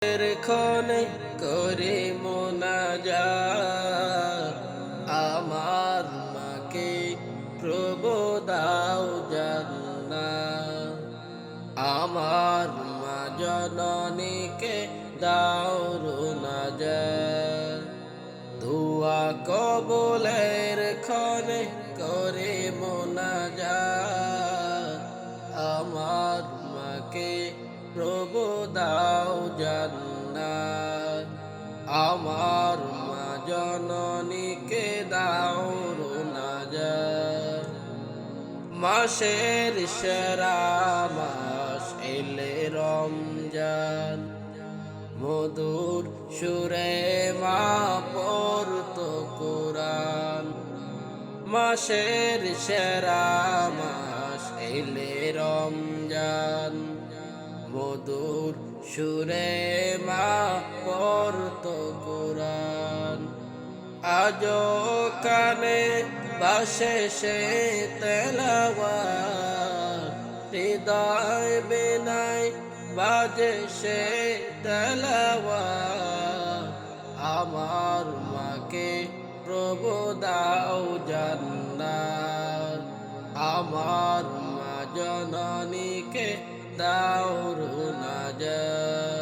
ক্ষণে করে মোনাজাত আমার মাকে প্রভু দাও জান্নাত আমার মা জননীকে দাও রুনাজাত দুয়া কবুলের ক্ষণে করে মোনাজাত আমার মাকে প্রভু দাও জান্নাত আমার মা জননীকে দাও রুনাজাত মাসের সেরা মাস এলে রমজান মধুর সুরে মা পড়তো কোরআন মাসের সেরা মাস এলে রমজান মধুর সুরে মা পড়তো কোরআন আজো কানে বাসে সে তেলাওয়াত হৃদয় বিনায় বাজে সে তেলাওয়াত আমার মাকে প্রভু দাও জান্নাত আমার মা জননীকে দাও রুনাজাত